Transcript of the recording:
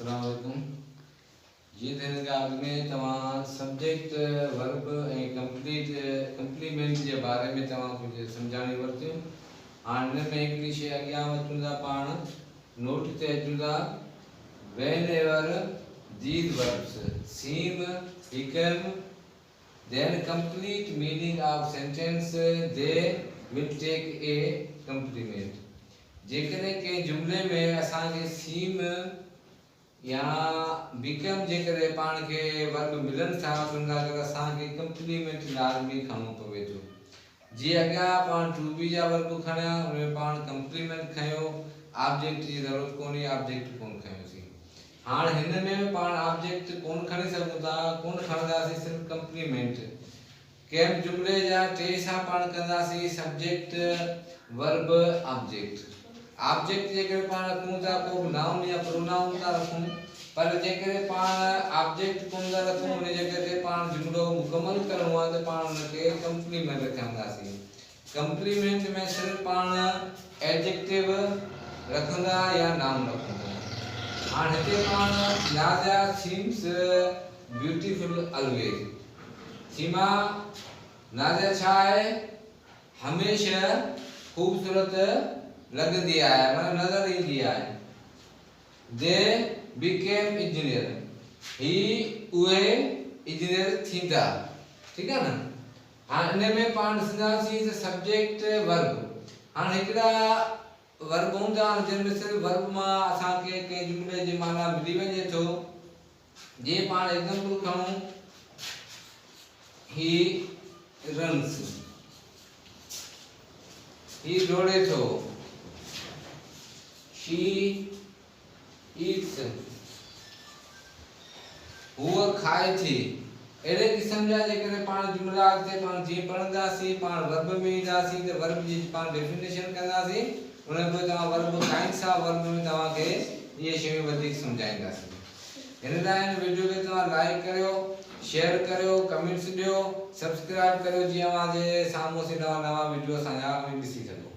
अस्सलाम वालेकुम। जी थियण खां अॻु में तव्हां सब्जेक्ट वर्ब ऐं कंप्लीमेंट जे बारे में तव्हां कुझु सम्झाणी वरितियूं। हाणे हिन में हिकिड़ी शइ अॻियां अचूं था, पाण नोट ते अचूं था। whenever these verbs seem, become, then complete meaning of sentence they will take a complement। जेकॾहिं कंहिं जुमिले में असांखे सीम या बिकम जेकॾहिं पाण खे वर्ब मिलनि था त उन खां असांखे कंप्लीमेंट लाज़मी खणणो पवे थो। जीअं अॻियां पाण टू बी जा वर्ब खणिया, उनमें पाण कंप्लीमेंट खयो, ऑब्जेक्ट जी ज़रूरत कोन्हे, ऑब्जेक्ट कोन खयोसीं। हाणे हिन में पाण ऑब्जेक्ट कोन खणी सघूं था, कोन खणंदासीं, सिर्फ़ु कंप्लीमेंट। कंहिं जुमिले जा टे सां पाण कंदासीं, सब्जेक्ट वर्ब ऑब्जेक्ट। ऑब्जेक्ट जेकॾहिं पाण रखूं था को नाउन या प्रोनाउन था रखूं, पर जेकॾहिं पाण ऑब्जेक्ट कोन था रखूं, उन जॻह ते पाण जुमिलो मुकमल करिणो आहे त पाण उनखे कंप्लीमेंट रखंदासीं। कंप्लीमेंट में सिर्फ़ु पाण एडजेक्टिव रखंदा या नाउन रखंदा। हाणे हिते पाण नाज़िया सीम्स ब्यूटीफुल ऑलवेज। सीमा नाज़िया छा आहे? हमेशह ख़ूबसूरत लगंदी आहे, मतलब नज़र ईंदी आहे। दे बिकेम इंजीनियर, ही उहे इंजीनियर थींदा। ठीकु आहे न। हाणे हिन में पाण ॾिसंदासीं त सब्जेक्ट वर्ब। हाणे हिकिड़ा वर्ब हूंदा जिनमें सिर्फ़ु वर्ब मां असांखे कंहिं जुमिले जी माना मिली वञे थो। जीअं पाण एग्जाम्पल खणूं, ही रन्स, ही डोड़े थो, she eats, हूअ खाए थी। अहिड़े क़िस्म जा जेकॾहिं पाण जुमिला अॻिते पाण जीअं पढ़ंदासीं, पाण वर्ब में ईंदासीं त वर्ब जी पाण डेफिनेशन कंदासीं। उन में तव्हां वर्ब काइंड्स ऑफ वर्ब में तव्हांखे इहे शयूं वधीक सम्झाईंदासीं। हिन लाइ हिन वीडियो खे तव्हां लाइक करियो, शेयर करियो, कमेंट्स ॾियो, सब्सक्राइब करियो, जीअं अव्हांजे साम्हूं नवां वीडियो असांजा ॾिसी सघो।